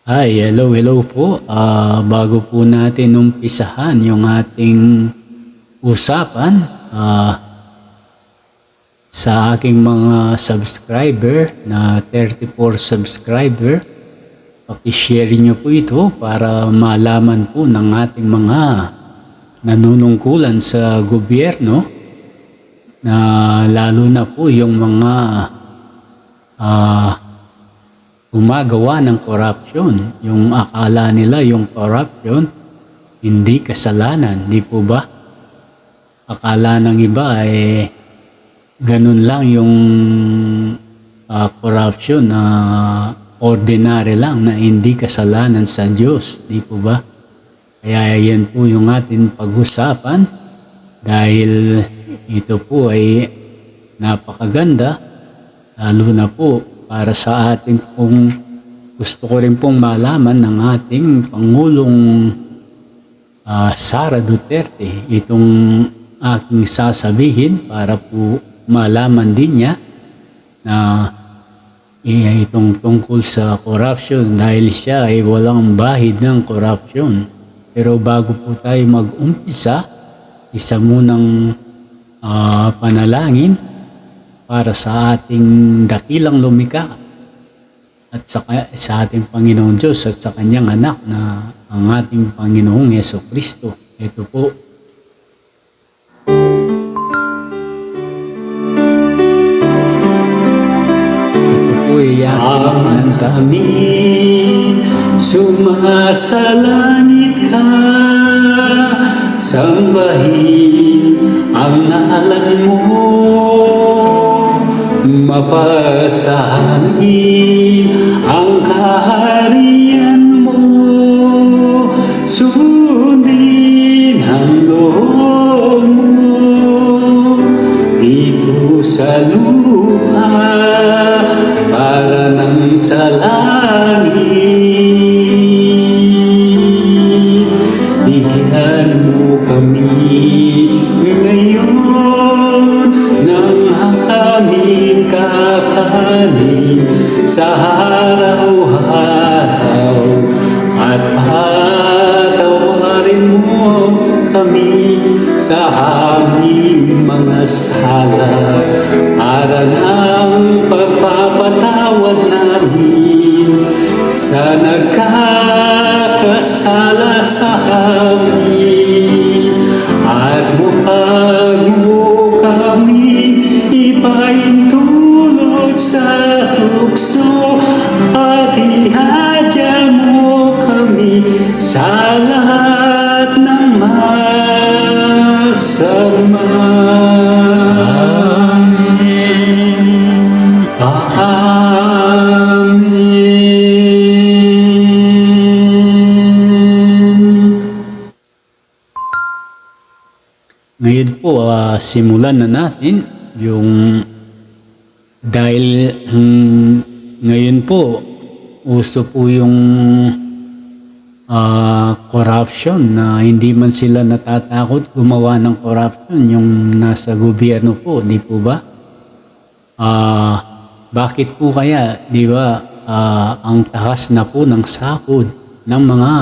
Hello po. Bago po natin umpisahan yung ating usapan, sa aking mga subscriber na 34 subscriber, paki-share nyo po ito para malaman po ng ating mga nanunungkulan sa gobyerno, na lalo na po yung mga gumagawa ng corruption. Yung akala nila yung corruption hindi kasalanan, di po ba? Akala ng iba ganun lang yung corruption na ordinary lang, na hindi kasalanan sa Diyos, di po ba? Kaya yan po yung ating pag-usapan, dahil ito po ay napakaganda, lalo na po para sa ating pong gusto ko rin pong malaman ng ating Pangulong Sara Duterte itong aking sasabihin, para po malaman din niya na itong tungkol sa corruption, dahil siya ay walang bahid ng corruption. Pero bago po tayo mag-umpisa, isa munang panalangin para sa ating dakilang lumikha at sa ating Panginoon Diyos at sa kanyang anak na ang ating Panginoong Jesucristo. Ito po. Ito po ay aking pinanta. Amin, sumasalangit ka, sambahin ang ngalan mo, mapasahin ang kaharian mo, sundin ang loob mo dito sa lupa para nang sa langit. Bigyan mo kami ngayon ng aming kakanin sa araw-araw, at patawarin mo kami sa aming mga sala, para ng pagpapatawad namin sa nagkakasala sa amin. At huwag mo kami ipaintulot sa tukso, at ihadya mo kami sa lahat ng masama. Ngayon po, simulan na natin yung, dahil ngayon po uso po yung corruption, na hindi man sila natatakot gumawa ng corruption yung nasa gobyerno po, di po ba? Bakit po kaya, di ba, ang taas na po ng sahod ng mga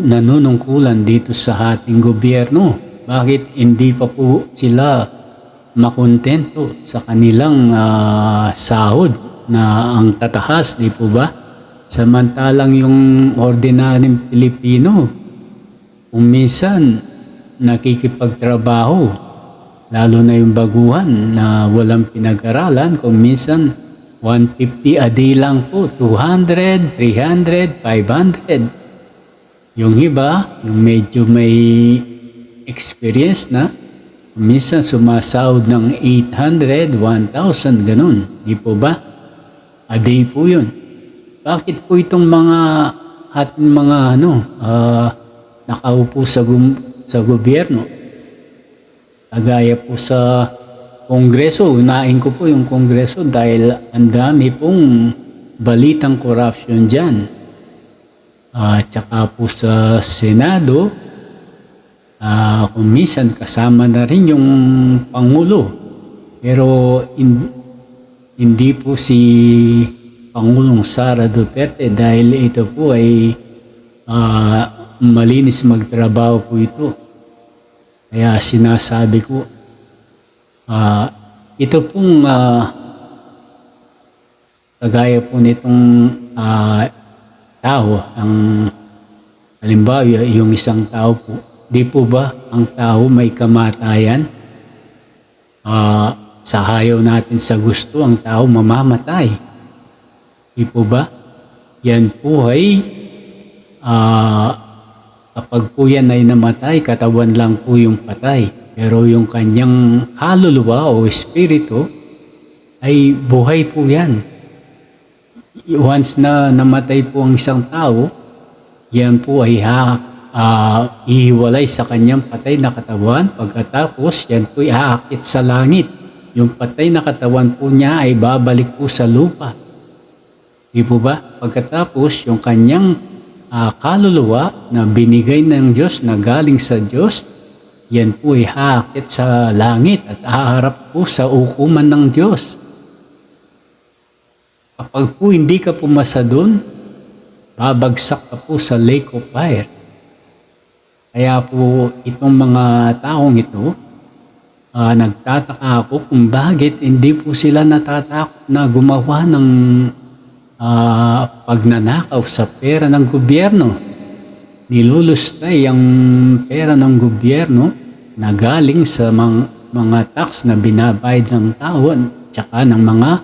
nanunungkulan dito sa ating gobyerno? Bakit hindi pa po sila makontento sa kanilang sahod na ang tataas, di po ba? Samantalang yung ordinaryong Pilipino, kung minsan nakikipagtrabaho, lalo na yung baguhan na walang pinag-aralan, kung minsan 150 a day lang po, 200, 300, 500. Yung iba, yung medyo may experience na, minsan sumasahod ng 800, 1,000, ganun. Di po ba? A day po yun. Bakit po itong ating mga nakaupo sa gobyerno, kagaya po sa Kongreso, unahin ko po yung Kongreso dahil ang dami pong balitang corruption dyan. Tsaka po sa Senado, kung minsan kasama na rin yung Pangulo. Pero hindi po si Pangulong Sara Duterte dahil ito po ay malinis magtrabaho po ito. Kaya sinasabi ko, ito pong kagaya po nitong tao, ang halimbawa yung isang tao po, di po ba ang tao may kamatayan? Sa hayaw natin sa gusto, ang tao mamamatay. Di po ba? Yan po ay kapag po yan ay namatay, katawan lang po yung patay. Pero yung kanyang kaluluwa o espiritu ay buhay po yan. Once na namatay po ang isang tao, yan po ay ihiwalay sa kanyang patay na katawan. Pagkatapos, yan po ay aakit sa langit. Yung patay na katawan po niya ay babalik po sa lupa. Di po ba? Pagkatapos, yung kanyang kaluluwa na binigay ng Diyos, na galing sa Diyos, yan po ay haakit sa langit at haharap po sa hukuman ng Diyos. Kapag po hindi ka pumasa doon, babagsak ka po sa lake of fire. Kaya po itong mga taong ito, nagtataka ako kung bakit hindi po sila natatakot na gumawa ng pagnanakaw sa pera ng gobyerno. Nilulustay ang pera ng gobyerno na galing sa mga tax na binabayad ng tao at saka ng mga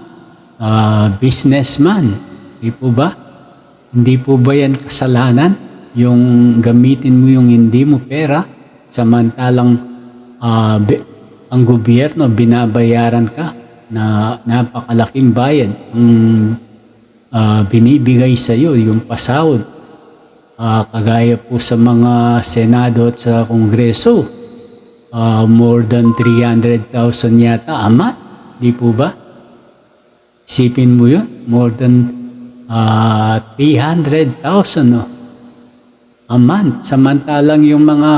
businessman. Di po ba? Hindi po ba yan kasalanan? Yung gamitin mo yung hindi mo pera, samantalang ang gobyerno binabayaran ka na napakalaking bayad ang binibigay sa iyo, yung pasahod. Kagaya po sa mga Senado at sa Kongreso, more than 300,000 yata a month. Di po ba? Isipin mo yun, more than 300,000 a month. Samantalang yung mga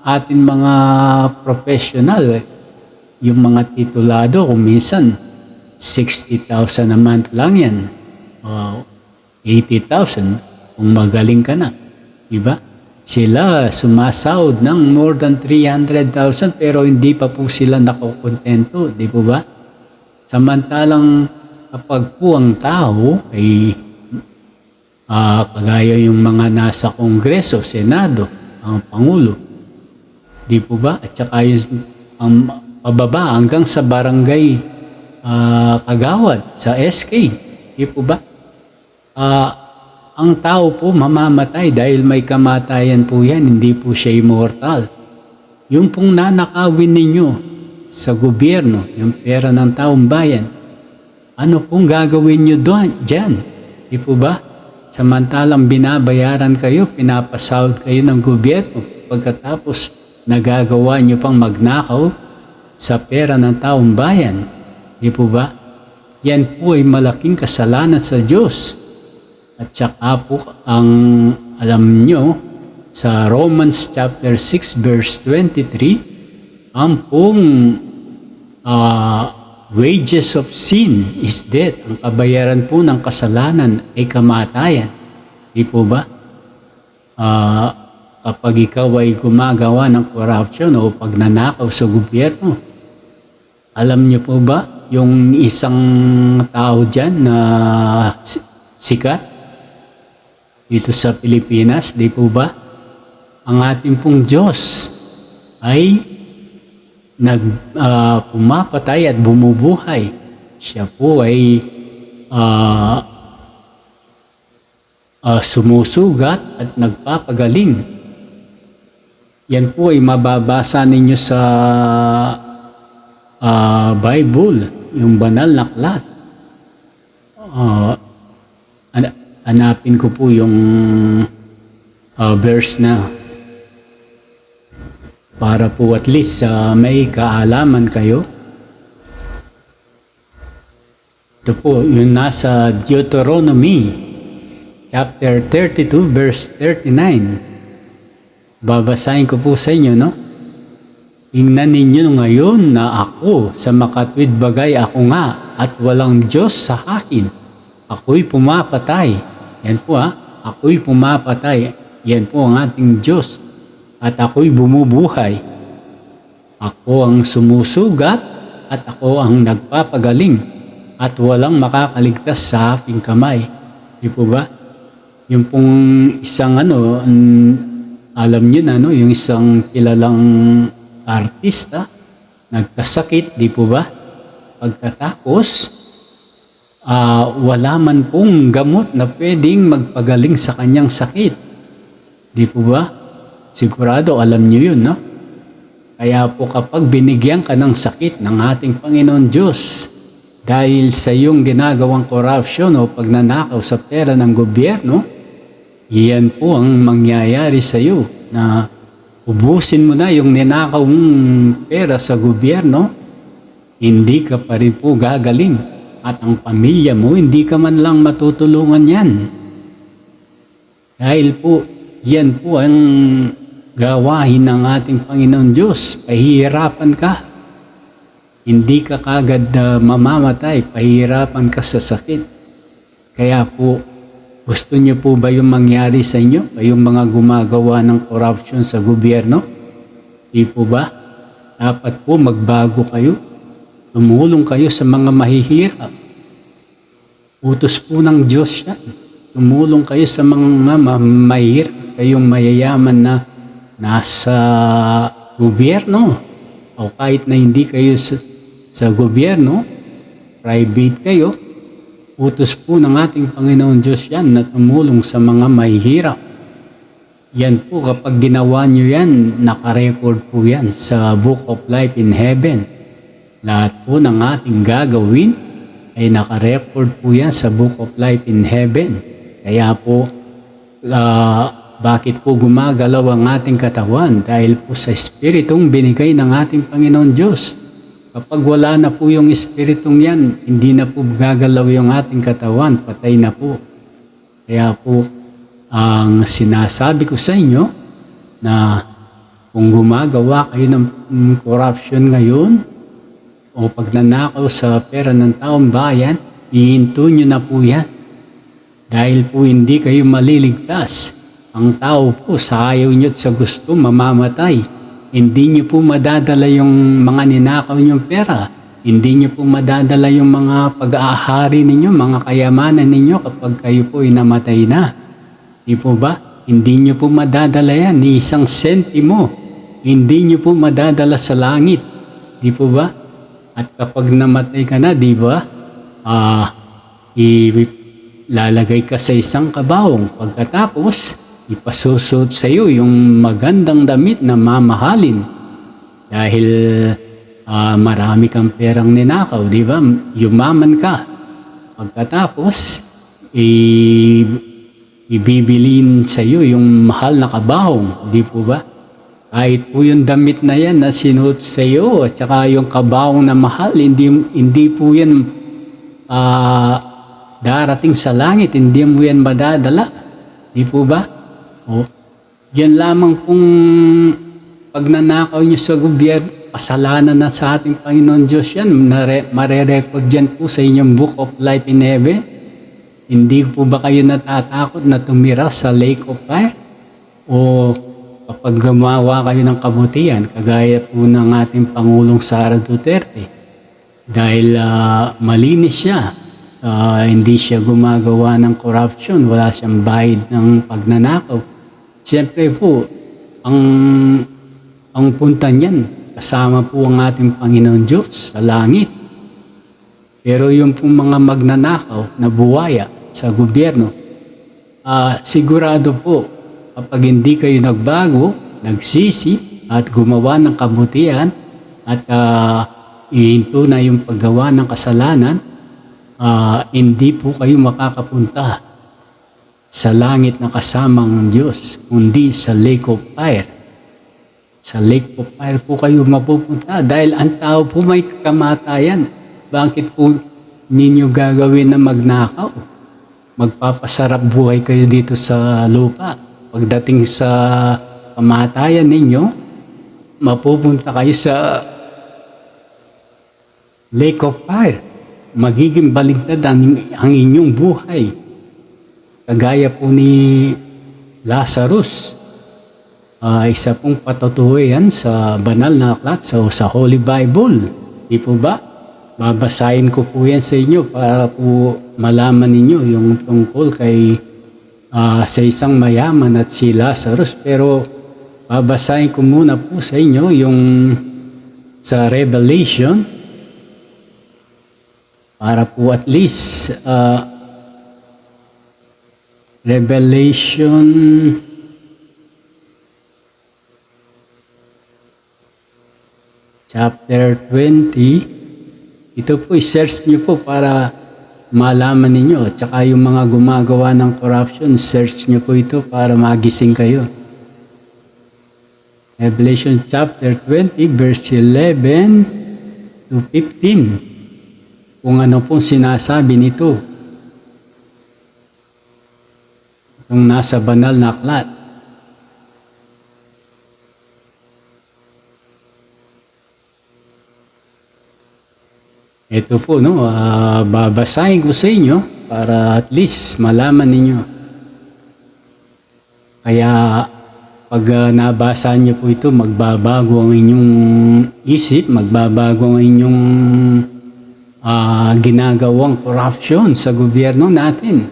atin mga professional, yung mga titulado, kung minsan 60,000 a month lang yan. 80,000 kung magaling ka na. Diba? Sila sumasahod ng more than 300,000 pero hindi pa po sila nakokontento. Di po ba? Samantalang kapag po ang tao ay kagaya yung mga nasa Kongreso, Senado, ang Pangulo, di po ba? At saka yung pababa hanggang sa barangay kagawad, sa SK, di po ba? Ang tao po mamamatay dahil may kamatayan po yan, hindi po siya immortal. Yung pong nanakawin ninyo sa gobyerno, yung pera ng taong bayan, ano pong gagawin nyo dyan? Di po ba? Samantalang binabayaran kayo, pinapasahod kayo ng gobyerno, pagkatapos nagagawa nyo pang magnakaw sa pera ng taong bayan. Di po ba? Yan po ay malaking kasalanan sa Diyos. At saka po ang alam nyo, sa Romans chapter 6 verse 23, ang pong wages of sin is death. Ang kabayaran po ng kasalanan ay kamatayan. Di po ba? Kapag ikaw ay gumagawa ng corruption o pagnanakaw sa gobyerno, alam niyo po ba yung isang tao dyan na sikat dito sa Pilipinas, di po ba? Ang ating pong Diyos ay pumapatay at bumubuhay. Siya po ay sumusugat at nagpapagaling. Yan po ay mababasa ninyo sa Bible, yung banal na aklat. Hanapin ko po yung verse na para po at least may kaalaman kayo. Ito po, yung nasa Deuteronomy chapter 32 verse 39. Babasahin ko po sa inyo, no? Tingnan ninyo ngayon na ako sa makatwid bagay ako nga at walang Diyos sa akin. ako'y pumapatay. Yan po ako'y pumapatay. Yan po ang ating Diyos. At ako'y bumubuhay. Ako ang sumusugat at ako ang nagpapagaling. At walang makakaligtas sa aking kamay. Di po ba? Yung pong isang alam niyo na, yung isang kilalang artista, nagkasakit, di po ba? Pagkatapos, wala man pong gamot na pwedeng magpagaling sa kanyang sakit. Di po ba? Sigurado alam niyo yun, no? Kaya po kapag binigyan ka ng sakit ng ating Panginoon Diyos, dahil sa iyong ginagawang corruption o pagnanakaw sa pera ng gobyerno, iyan po ang mangyayari sa iyo na ubusin mo na yung ninakaw mong pera sa gobyerno, hindi ka pa rin po gagaling at ang pamilya mo hindi ka man lang matutulungan yan. Dahil po, yan po ang gawain ng ating Panginoon Diyos. Pahihirapan ka. Hindi ka kagad mamamatay, pahihirapan ka sa sakit. Kaya po, gusto niyo po ba yung mangyari sa inyo? Yung mga gumagawa ng corruption sa gobyerno? Di po ba? Dapat po magbago kayo. Tumulong kayo sa mga mahihirap. Utos po ng Diyos yan. Tumulong kayo sa mga mahihirap. Kayong mayayaman na nasa gobyerno. O kahit na hindi kayo sa gobyerno, private kayo, utos po ng ating Panginoon Diyos yan na tumulong sa mga mahihirap. Yan po, kapag ginawa nyo yan, nakarecord po yan sa Book of Life in Heaven. Lahat po ng ating gagawin ay nakarecord po yan sa Book of Life in Heaven. Kaya po, bakit po gumagalaw ang ating katawan? Dahil po sa Espiritong binigay ng ating Panginoon Diyos. Kapag wala na po yung Espiritong yan, hindi na po gagalaw yung ating katawan, patay na po. Kaya po, ang sinasabi ko sa inyo na kung gumagawa kayo ng corruption ngayon o pagnanakaw sa pera ng taong bayan, ihinto nyo na po yan. Dahil po hindi kayo maliligtas. Ang tao po sa ayaw nyo at sa gusto mamamatay. Hindi nyo po madadala yung mga ninakaw nyong pera. Hindi nyo po madadala yung mga pag-aahari ninyo, mga kayamanan ninyo kapag kayo po namatay na. Di po ba? Hindi nyo po madadala yan ni isang sentimo. Hindi nyo po madadala sa langit. Di po ba? At kapag namatay ka na, di ba? Lalagay ka sa isang kabaong. Pagkatapos, ipasusot sa iyo yung magandang damit na mamahalin. Dahil marami kang perang ninakaw, di ba? Yumaman ka. Pagkatapos, ibibilin sa iyo yung mahal na kabahong, di po ba? Kahit po yung damit na yan na sinuot sa iyo at saka yung kabahong na mahal, hindi po yan darating sa langit, hindi mo yan madadala. Di po ba? O, yan lamang pong pagnanakaw nyo sa gobyerno, kasalanan na sa ating Panginoon Diyos yan. Marerecord yan po sa inyong Book of Life in Heaven. Hindi po ba kayo natatakot na tumira sa Lake of Fire? O kapag gumawa kayo ng kabutihan, kagaya po ng ating Pangulong Sara Duterte, dahil malinis siya, hindi siya gumagawa ng corruption, wala siyang bayad ng pagnanakaw. Siyempre po, ang punta niyan, kasama po ang ating Panginoon Diyos sa langit. Pero yung pong mga magnanakaw na buwaya sa gobyerno, sigurado po, kapag hindi kayo nagbago, nagsisi at gumawa ng kabutihan at ihinto na yung paggawa ng kasalanan, hindi po kayo makakapunta sa langit na kasama ng Diyos, kundi sa Lake of Fire. Sa Lake of Fire po kayo mapupunta dahil ang tao po may kamatayan. Bakit po ninyo gagawin na magnakaw? Magpapasarap buhay kayo dito sa lupa. Pagdating sa kamatayan ninyo, mapupunta kayo sa Lake of Fire. magiging baligtad ang inyong buhay. Kagaya po ni Lazarus. Isa pong patutuwi yan sa banal na aklat sa Holy Bible. Di po ba? Babasahin ko po yan sa inyo para po malaman ninyo yung tungkol kay sa isang mayaman at si Lazarus. Pero babasahin ko muna po sa inyo yung sa Revelation para po at least Revelation chapter 20. Ito po, i-search nyo po para malaman ninyo. Tsaka yung mga gumagawa ng corruption, search nyo po ito para magising kayo. Revelation chapter 20, verse 11 to 15. Kung ano pong sinasabi nito. Itong nasa banal na aklat. Ito po, no, babasahin ko sa inyo para at least malaman ninyo. Kaya pag nabasa niyo po ito, magbabago ang inyong isip, magbabago ang inyong ginagawang corruption sa gobyerno natin.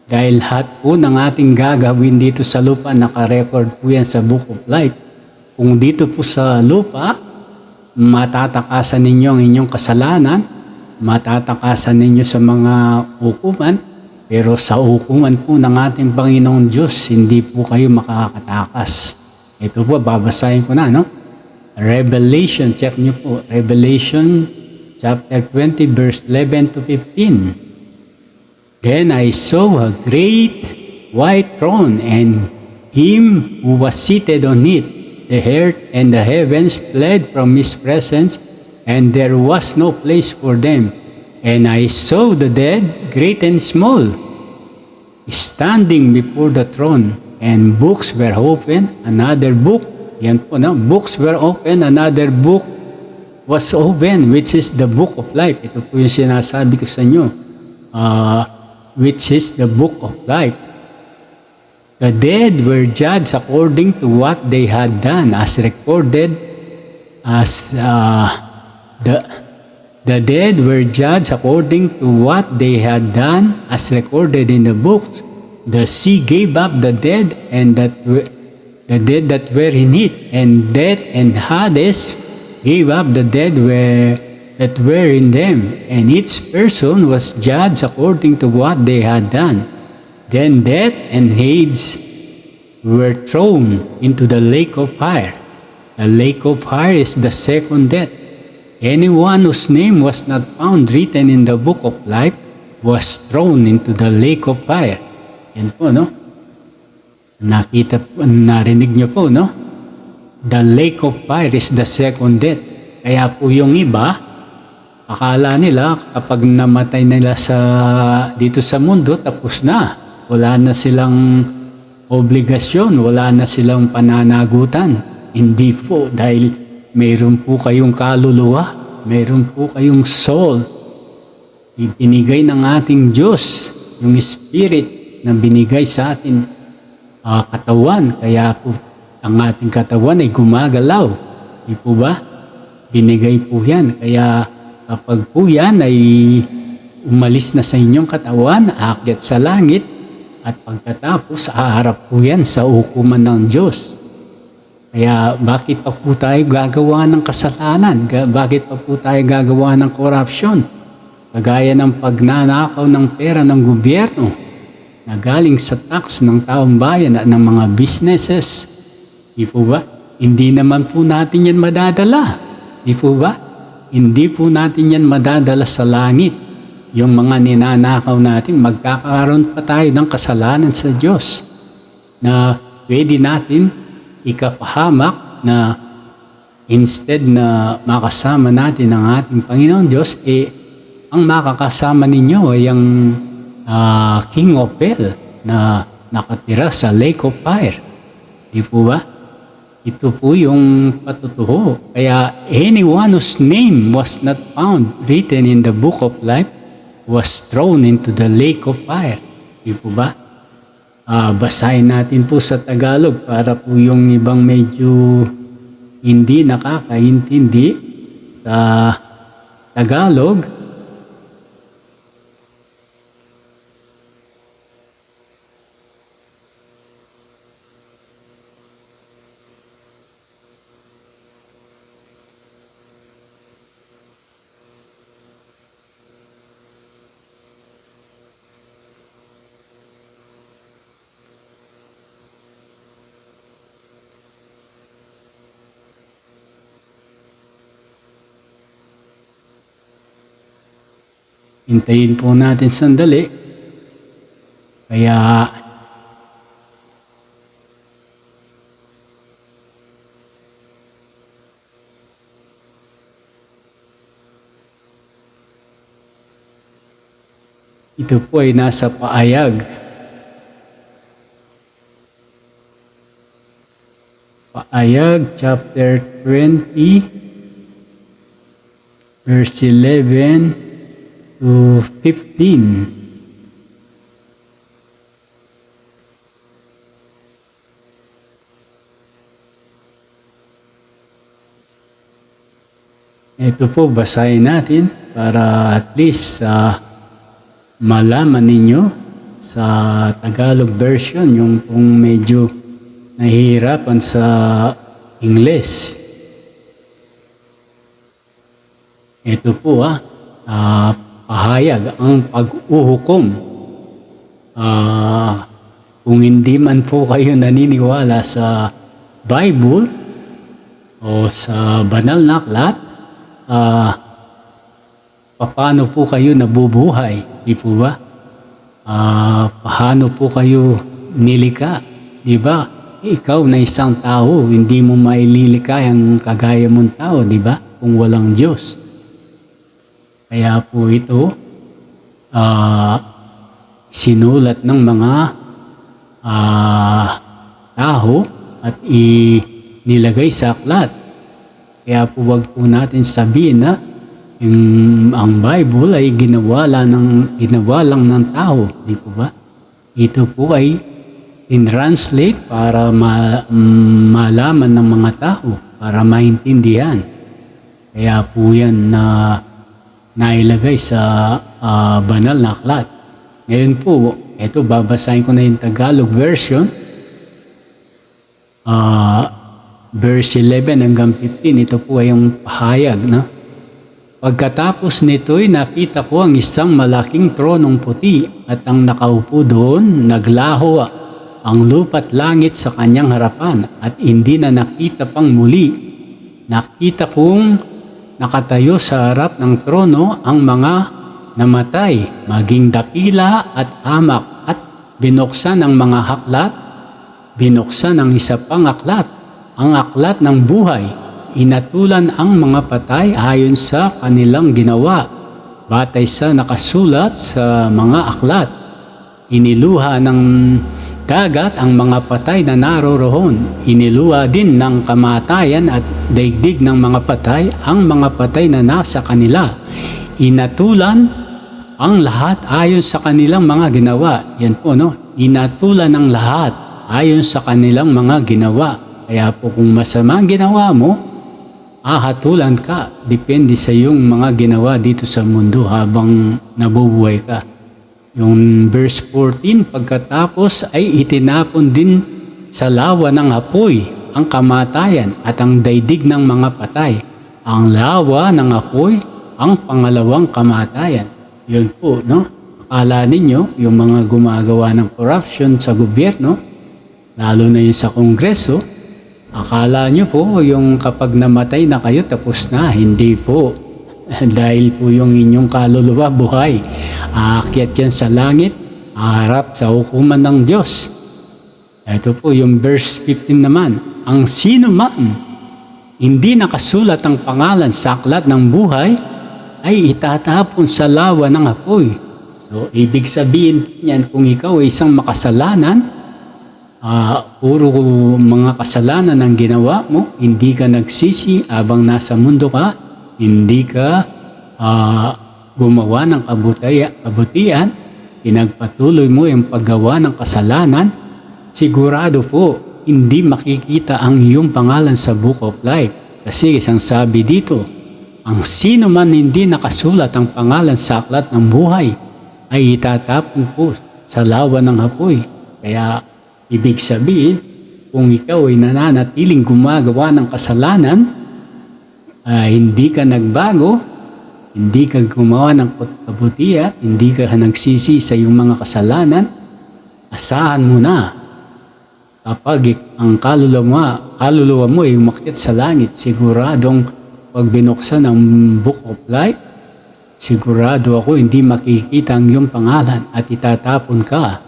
Dahil lahat po ng ating gagawin dito sa lupa, nakarecord po yan sa Book of Life. Kung dito po sa lupa, matatakasan ninyo ang inyong kasalanan, matatakasan ninyo sa mga hukuman, pero sa hukuman po ng ating Panginoong Diyos, hindi po kayo makakatakas. Ito po, babasahin ko na, no? Revelation, check nyo po, Revelation chapter 20, verse 11 to 15. Then I saw a great white throne, and him who was seated on it. The earth and the heavens fled from his presence, and there was no place for them. And I saw the dead, great and small, standing before the throne, and books were opened. Another book, yan po na, books were opened, another book was opened, which is the book of life. Ito po yung sinasabi ko sa inyo, which is the book of life. The dead were judged according to what they had done, as recorded as the dead were judged according to what they had done, as recorded in the books. The sea gave up the dead and the dead that were in it, and death and Hades gave up the dead that were in them, and each person was judged according to what they had done. Then death and Hades were thrown into the lake of fire. The lake of fire is the second death. Anyone whose name was not found written in the book of life was thrown into the lake of fire. Yan po, no? Narinig niyo po, no? The lake of fire is the second death. Kaya po yung iba, akala nila kapag namatay nila dito sa mundo, tapos na. Wala na silang obligasyon, wala na silang pananagutan. Hindi po, dahil mayroon po kayong kaluluwa, mayroon po kayong soul. Ibinigay ng ating Diyos, yung Spirit na binigay sa atin katawan. Kaya po ang ating katawan ay gumagalaw. Di po ba? Binigay po yan. Kaya kapag po yan ay umalis na sa inyong katawan, aakyat sa langit, at pagkatapos, haharap po yan sa hukuman ng Diyos. Kaya bakit pa po tayo gagawa ng kasalanan? Bakit pa po tayo gagawa ng corruption? Kagaya ng pagnanakaw ng pera ng gobyerno na galing sa tax ng taong bayan at ng mga businesses. Di po ba? Hindi naman po natin yan madadala. Di po ba? Hindi po natin yan madadala sa langit. Yung mga ninanakaw natin, magkakaroon pa tayo ng kasalanan sa Diyos na pwede natin ikapahamak na instead na makasama natin ang ating Panginoon Diyos, ang makakasama ninyo ay ang King of Hell na nakatira sa Lake of Fire. Di po ba? Ito po yung patutuho. Kaya anyone whose name was not found written in the book of life was thrown into the lake of fire. Di po ba? Basahin natin po sa Tagalog para po yung ibang medyo hindi nakakaintindi sa Tagalog. Hintayin po natin sandali. Kaya ito po ay nasa paayag. Paayag chapter 20 verse 11 to 15. Ito po, basahin natin para at least malaman ninyo sa Tagalog version yung kung medyo nahihirapan sa English. Ito po pahayag ang pag-uhukom. Kung hindi man po kayo naniniwala sa Bible o sa banal na aklat, paano po kayo nabubuhay? Di po ba? Paano po kayo nilika? Di ba? Ikaw na isang tao, hindi mo maililika ang kagaya mong tao, di ba? Kung walang Diyos. Kaya po ito, sinulat ng mga tao at nilagay sa aklat. Kaya po wag po natin sabihin na ang Bible ay ginawa lang ng tao. Di po ba? Ito po ay in-translate para malaman ng mga tao, para maintindihan. Kaya po yan na nailagay sa banal na aklat. Ngayon po, ito babasahin ko na yung Tagalog version. Verse 11 hanggang 15, ito po ay yung pahayag. No? Pagkatapos nito'y nakita ko ang isang malaking tronong puti at ang nakaupo doon, naglaho ang lupa't langit sa kanyang harapan at hindi na nakita pang muli. Nakita kong nakatayo sa harap ng trono ang mga namatay, maging dakila at hamak, at binuksan ang mga haklat, binuksan ang isa pang aklat, ang aklat ng buhay, inatulan ang mga patay ayon sa kanilang ginawa, batay sa nakasulat sa mga aklat. Iniluha ng dagat ang mga patay na naroroon. Iniluha din ng kamatayan at daigdig ng mga patay ang mga patay na nasa kanila. Inatulan ang lahat ayon sa kanilang mga ginawa. Yan po, no? Inatulan ang lahat ayon sa kanilang mga ginawa. Kaya po kung masama ang ginawa mo, hatulan ka. Depende sa iyong mga ginawa dito sa mundo habang nabubuhay ka. Yung verse 14, pagkatapos ay itinapon din sa lawa ng apoy ang kamatayan at ang daigdig ng mga patay. Ang lawa ng apoy, ang pangalawang kamatayan. Yun po, no? Akala ninyo, yung mga gumagawa ng corruption sa gobyerno, lalo na yung sa Kongreso, akala nyo po yung kapag namatay na kayo tapos na, hindi po. Dahil po yung inyong kaluluwa buhay, aakyat yan sa langit, harap sa hukuman ng Diyos. Ito po yung verse 15 naman. Ang sino man hindi nakasulat ang pangalan sa aklat ng buhay ay itatapon sa lawa ng apoy. So ibig sabihin niyan, kung ikaw ay isang makasalanan, puro mga kasalanan ang ginawa mo, hindi ka nagsisi abang nasa mundo ka, hindi ka gumawa ng kabutihan, pinagpatuloy mo yung paggawa ng kasalanan, sigurado po hindi makikita ang iyong pangalan sa Book of Life. Kasi isang sabi dito, ang sino man hindi nakasulat ang pangalan sa aklat ng buhay ay itatapon po sa lawa ng apoy. Kaya ibig sabihin, kung ikaw ay nananatiling gumagawa ng kasalanan, hindi ka nagbago, hindi ka gumawa ng kabutihan, hindi ka nagsisi sa iyong mga kasalanan, asahan mo na kapag ang kaluluwa mo ay umakyat sa langit, siguradong pag binuksan ang Book of Life, sigurado ako hindi makikita ang iyong pangalan at itatapon ka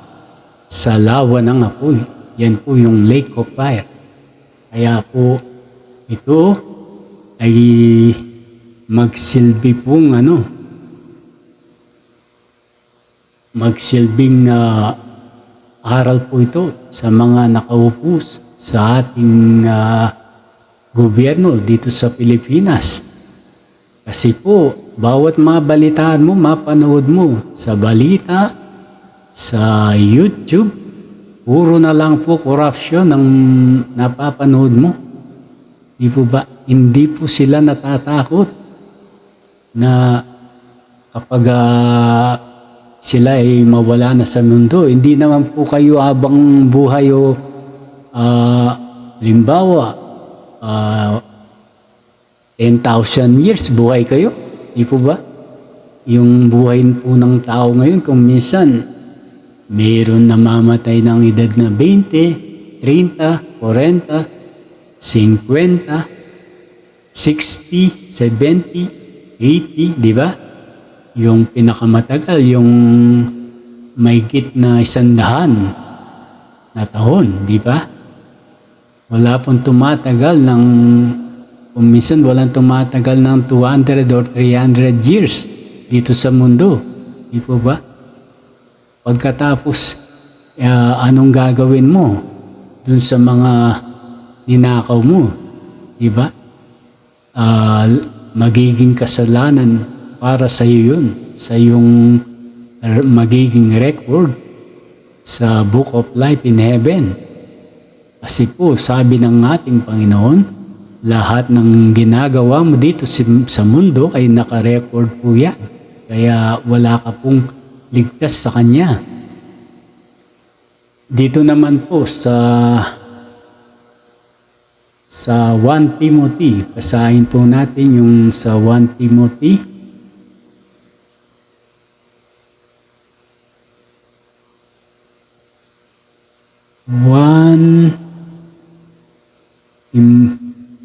sa lawa ng apoy. Yan po yung lake of fire. Kaya po ito ay magsilbi pong magsilbing aral po ito sa mga nakaupo sa ating gobyerno dito sa Pilipinas. Kasi po, bawat mabalitaan mo, mapanood mo sa balita, sa YouTube, puro na lang po corruption ang napapanood mo. Di po ba? Hindi po sila natatakot na kapag sila ay mawala na sa mundo. Hindi naman po kayo habang buhay o limbawa 10,000 years buhay kayo. Di po ba? Yung buhay po ng tao ngayon kung minsan mayroon namamatay ng edad na 20, 30, 40, 50, 60, 70, 80, di ba? Yung pinakamatagal, yung mahigit na 100 na taon, di ba? Wala pong tumatagal ng, kung minsan walang tumatagal ng 200 or 300 years dito sa mundo. Di po ba? Pagkatapos, anong gagawin mo dun sa mga ninakaw mo? Di ba? Magiging kasalanan para sa iyo yun, sa iyong magiging record sa Book of Life in Heaven. Kasi po, sabi ng ating Panginoon, lahat ng ginagawa mo dito sa mundo ay nakarecord po yan. Kaya wala ka pong ligtas sa Kanya. Dito naman po sa 1 Timothy, basahin po natin yung sa 1 Timothy.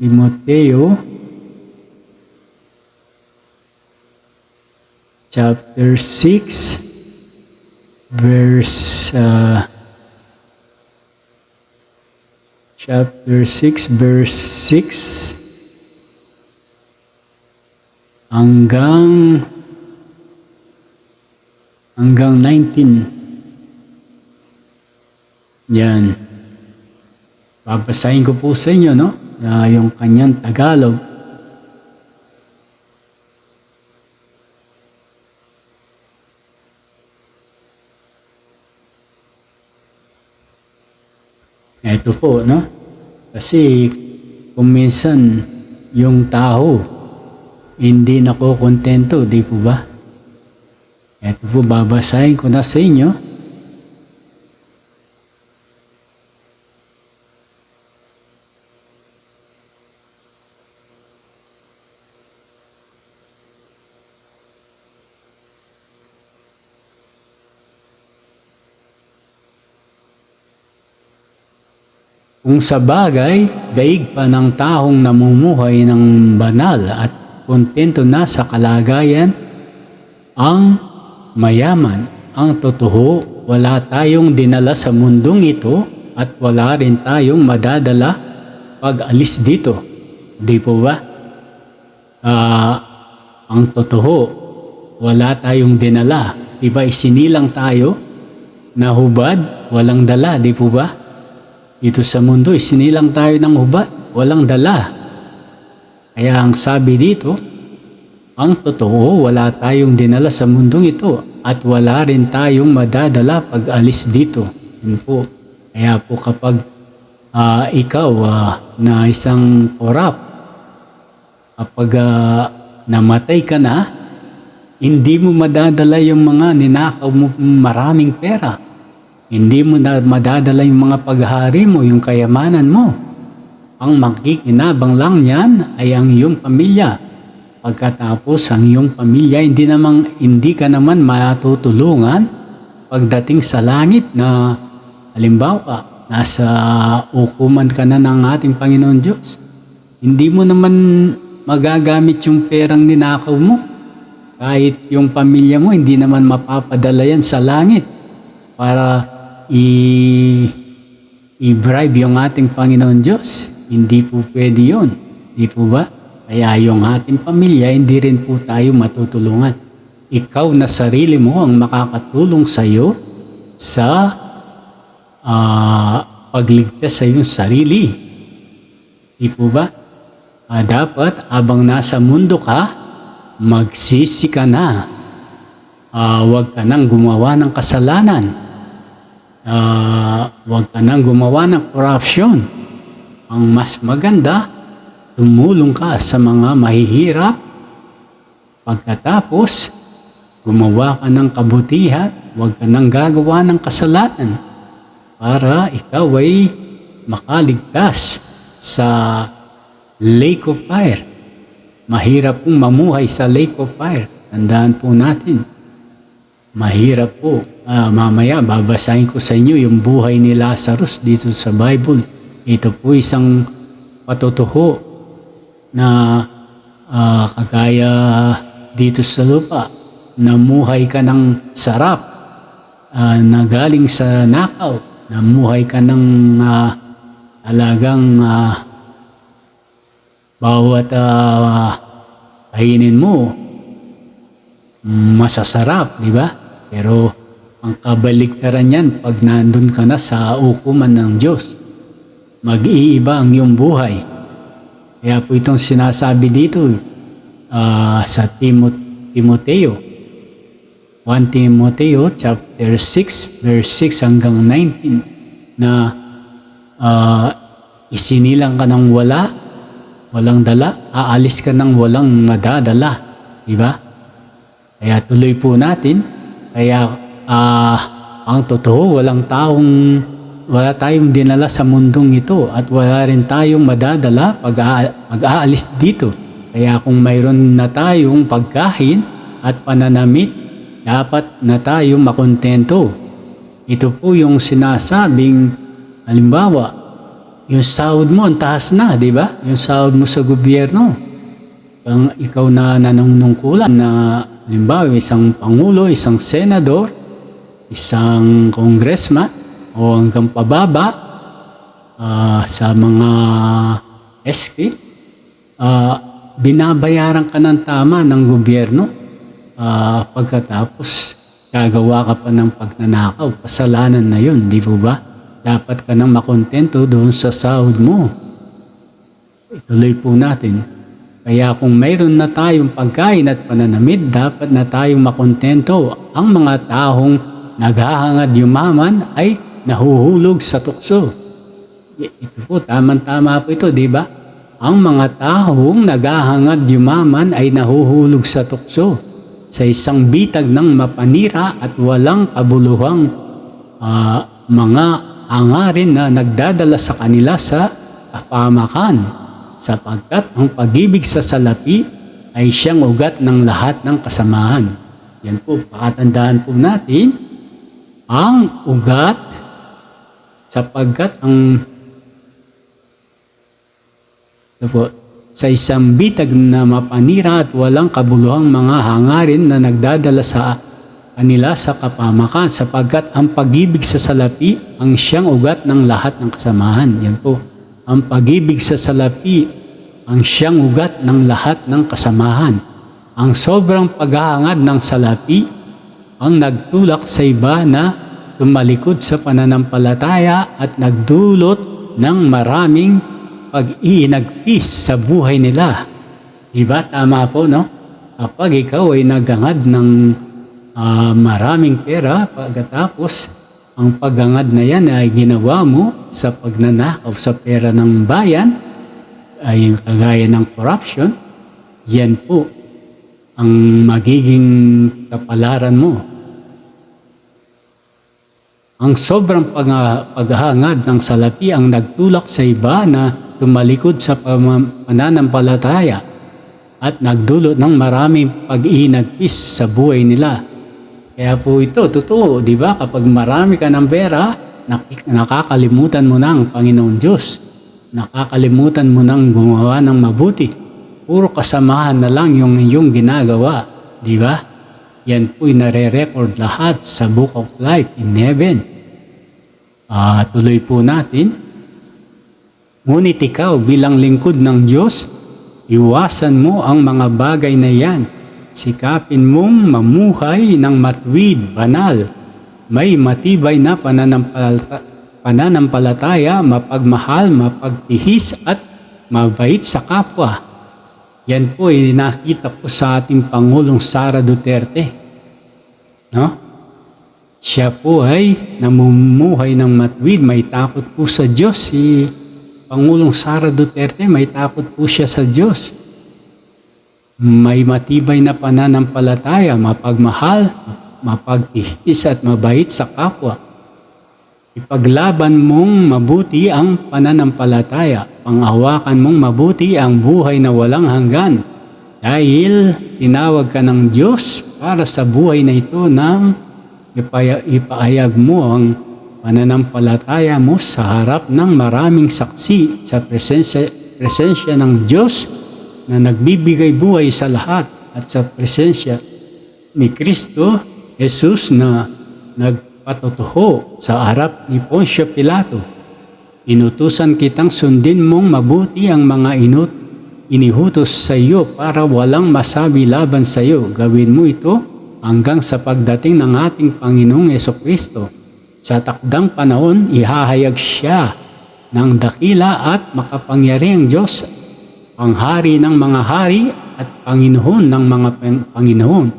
Timoteo chapter 6 verse 6 hanggang 19. Yan. Babasahin ko po sa inyo, no? Yung kanyang Tagalog. Ito po, no? Kasi kung minsan yung tao hindi nakokontento, di po ba? Ito po, babasahin ko na sa inyo. Kung sa bagay, daig pa ng taong namumuhay ng banal at kontento na sa kalagayan, ang mayaman, ang totoo, wala tayong dinala sa mundong ito at wala rin tayong madadala pag alis dito. Di po ba? Ang totoo, wala tayong dinala. Diba isinilang tayo, nahubad, walang dala, di po ba? Dito sa mundo, isinilang tayo ng hubad, walang dala. Kaya ang sabi dito, ang totoo, wala tayong dinala sa mundong ito at wala rin tayong madadala pag alis dito. Yun po. Kaya po kapag ikaw na isang korap, kapag namatay ka na, hindi mo madadala yung mga ninakaw mo maraming pera. Hindi mo na madadala yung mga paghahari mo, yung kayamanan mo. Ang makikinabang lang yan ay ang iyong pamilya. Pagkatapos ang iyong pamilya, hindi ka naman matutulungan pagdating sa langit na halimbawa, nasa hukuman ka na ng ating Panginoon Diyos. Hindi mo naman magagamit yung perang ninakaw mo. Kahit yung pamilya mo, hindi naman mapapadala yan sa langit para i-bribe yung ating Panginoon Diyos. Hindi po pwede yun. Di po ba? Kaya yung ating pamilya, hindi rin po tayo matutulungan. Ikaw na sarili mo ang makakatulong sa iyo sa pagligtas sa iyong sarili. Di po ba? Dapat abang nasa mundo ka, magsisi ka na. Huwag ka nang gumawa ng kasalanan. Huwag ka nang gumawa ng corruption. Ang mas maganda, tumulong ka sa mga mahihirap. Pagkatapos, gumawa ka ng kabutihan, huwag ka nang gagawa ng kasalanan para ikaw ay makaligtas sa lake of fire. Mahirap pong mamuhay sa lake of fire. Tandaan po natin. Mahirap po. Mamaya babasahin ko sa inyo yung buhay ni Lazarus dito sa Bible. Ito po isang patutuho na kagaya dito sa lupa. Namuhay ka ng sarap na galing sa nakaw. Namuhay ka ng talagang bawat kainin mo masasarap, di ba? Pero ang kabaliktaran yan pag nandun ka na sa hukuman ng Diyos. Mag-iiba ang iyong buhay. Kaya po itong sinasabi dito sa Timoteo. 1 Timoteo chapter 6 verse 6 hanggang 19 na isinilang ka ng walang dala, aalis ka ng walang madadala. Diba? Kaya tuloy po natin. Kaya ang totoo, wala tayong dinala sa mundong ito at wala rin tayong madadala pag-aalis dito. Kaya kung mayroon na tayong pagkain at pananamit, dapat na tayong makontento. Ito po yung sinasabing, halimbawa, yung sahod mo, ang taas na, di ba? Yung sahod mo sa gobyerno. Kung ikaw na nanunungkulan na, halimbawa, isang pangulo, isang senador, isang congressman, o hanggang pababa sa mga SK, binabayaran ka ng tama ng gobyerno. Pagkatapos, gagawa ka pa ng pagnanakaw. Kasalanan na yun, di po ba? Dapat ka nang makontento doon sa sahod mo. Ituloy po natin. Kaya kung mayroon na tayong pagkain at pananamit, dapat na tayong makontento. Ang mga taong naghahangad yumaman ay nahuhulog sa tukso. Ito po, tama-tama po ito, di ba? Ang mga taong naghahangad yumaman ay nahuhulog sa tukso sa isang bitag ng mapanira at walang kabuluhang mga hangarin na nagdadala sa kanila sa kapamakan, sapagkat ang pag-ibig sa salapi ay siyang ugat ng lahat ng kasamahan. Yan po, pakatandaan po natin, ang ugat, sapagkat sa isang bitag na mapanira at walang kabuluhang mga hangarin na nagdadala sa kanila sa kapamakan, sapagkat ang pag-ibig sa salapi ang siyang ugat ng lahat ng kasamahan. Yan po. Ang pag-ibig sa salapi ang siyang ugat ng lahat ng kasamahan. Ang sobrang paghahangad ng salapi ang nagtulak sa iba na tumalikod sa pananampalataya at nagdulot ng maraming pag-iinagpis sa buhay nila. Diba? Tama po, no? Kapag ikaw ay naghangad ng maraming pera, pagkatapos ang paghangad na yan ay ginawa mo sa pagnanakaw sa pera ng bayan, ay kagaya ng corruption, yan po ang magiging kapalaran mo. Ang sobrang paghahangad ng salapi ang nagtulak sa iba na tumalikod sa pananampalataya at nagdulot ng maraming pag-iinagpis sa buhay nila. Kaya po ito, totoo, di ba? Kapag marami ka ng pera, nakakalimutan mo na ang Panginoon Diyos. Nakakalimutan mo nang gumawa ng mabuti. Puro kasamahan na lang yung iyong ginagawa. Di ba? Yan po'y nare-record lahat sa Book of Life in Heaven. Tuloy po natin. Ngunit ikaw bilang lingkod ng Diyos, iwasan mo ang mga bagay na yan. Sikapin mong mamuhay ng matuwid, banal, may matibay na pananampalataya, mapagmahal, mapagtihis at mabait sa kapwa. Yan po ay nakita ko sa ating Pangulong Sara Duterte. No? Siya po ay namumuhay ng matuwid, may takot po sa Diyos. Si Pangulong Sara Duterte, may takot po siya sa Diyos. May matibay na pananampalataya, mapagmahal, mapagtihis at mabait sa kapwa. Ipaglaban mong mabuti ang pananampalataya, panghawakan mong mabuti ang buhay na walang hanggan. Dahil tinawag ka ng Diyos para sa buhay na ito nang ipaayag mo ang pananampalataya mo sa harap ng maraming saksi sa presensya ng Diyos na nagbibigay buhay sa lahat at sa presensya ni Kristo Jesus na nagpatotoo sa harap ni Poncio Pilato. Inutusan kitang sundin mong mabuti ang mga inihutos sa iyo para walang masabi laban sa iyo. Gawin mo ito hanggang sa pagdating ng ating Panginoong Jesucristo. Sa takdang panahon, ihahayag siya ng dakila at makapangyarihang Diyos, ang hari ng mga hari at Panginoon ng mga Panginoon.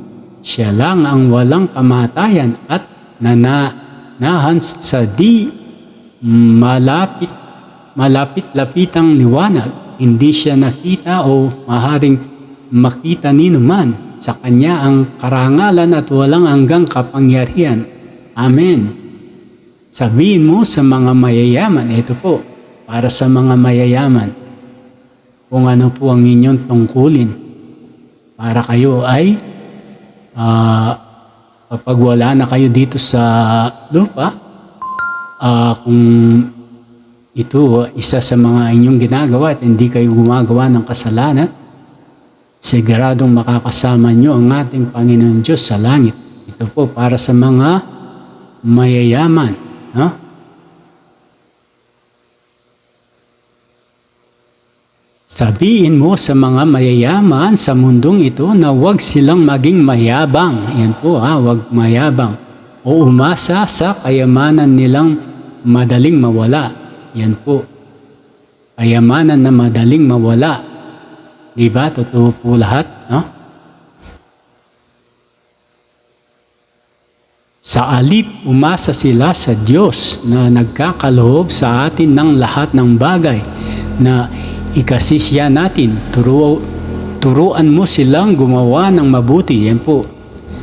Siya lang ang walang kamatayan at nananahan sa di malapit-lapitang liwanag. Hindi siya nakita o maaaring makita ni numan. Sa Kanya ang karangalan at walang hanggang kapangyarihan. Amen. Sabihin mo sa mga mayayaman, ito po, para sa mga mayayaman, kung ano po ang inyong tungkulin para kayo ay kapag wala na kayo dito sa lupa, kung ito isa sa mga inyong ginagawa at hindi kayo gumagawa ng kasalanan, siguradong makakasama nyo ang ating Panginoon Diyos sa langit. Ito po para sa mga mayayaman. No? Sabihin mo sa mga mayayaman sa mundong ito na huwag silang maging mayabang. Yan po, huwag mayabang. O umasa sa kayamanan nilang madaling mawala. Yan po. Kayamanan na madaling mawala. Diba? Totoo po lahat, no? Sa alip, umasa sila sa Diyos na nagkakaloob sa atin ng lahat ng bagay na ikasisya natin. Turuan mo silang gumawa ng mabuti. Yan po.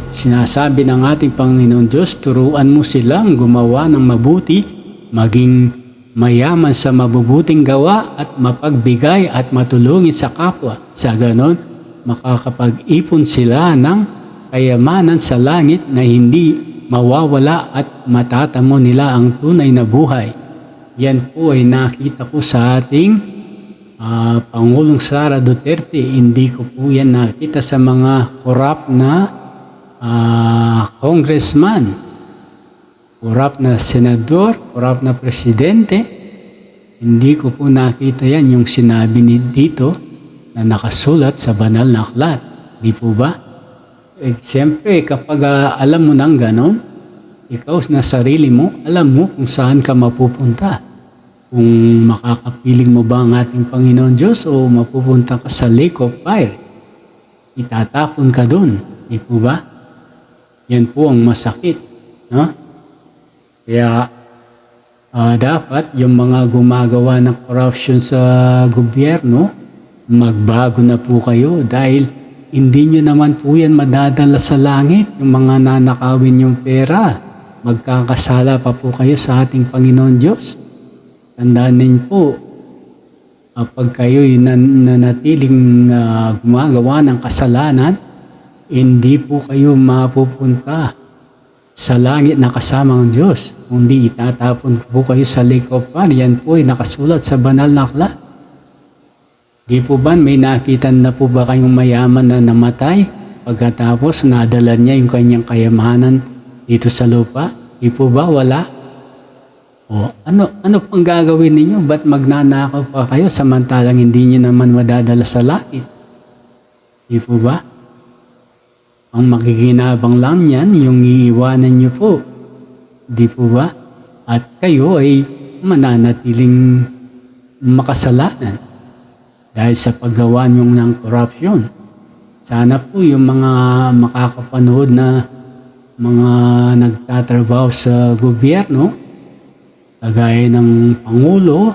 Sinasabi ng ating Panginoon Diyos, turuan mo silang gumawa ng mabuti, maging mayaman sa mabubuting gawa at mapagbigay at matulungin sa kapwa. Sa ganon, makakapag-ipon sila ng kayamanan sa langit na hindi mawawala at matatamo nila ang tunay na buhay. Yan po ay nakita ko sa ating Pangulong Sara Duterte. Hindi ko po yan nakita sa mga korap na congressman, korap na senador, korap na presidente. Hindi ko po nakita yan yung sinabi dito na nakasulat sa banal na aklat. Di po ba? Siyempre, kapag alam mo nang ganon, ikaw na sarili mo, alam mo kung saan ka mapupunta. kung makakapiling mo ba ang ating Panginoon Diyos o mapupunta ka sa lake of fire. Itatapon ka doon. Di po ba? Yan po ang masakit. No? Kaya dapat yung mga gumagawa ng corruption sa gobyerno, magbago na po kayo dahil hindi nyo naman po yan madadala sa langit, yung mga nanakawin yung pera. Magkakasala pa po kayo sa ating Panginoon Diyos. Tandaan ninyo po, pag kayo'y nanatiling gumagawa ng kasalanan, hindi po kayo mapupunta sa langit na kasama ng Diyos. Kundi itatapon po kayo sa lake of fire. Yan po ay nakasulat sa banal na aklat. Di po ba may nakita na po ba kayong mayaman na namatay pagkatapos nadala niya yung kanyang kayamanan dito sa lupa? Di po ba? Wala. O ano pang gagawin ninyo? Ba't magnanakaw pa kayo samantalang hindi niyo naman madadala sa langit? Di po ba? Ang makikinabang lang yan, yung iiwanan niyo po. Di po ba? At kayo ay mananatiling makasalanan dahil sa paggawa niyo ng corruption. Sana po yung mga makakapanood na mga nagtatrabaho sa gobyerno, kagaya ng Pangulo,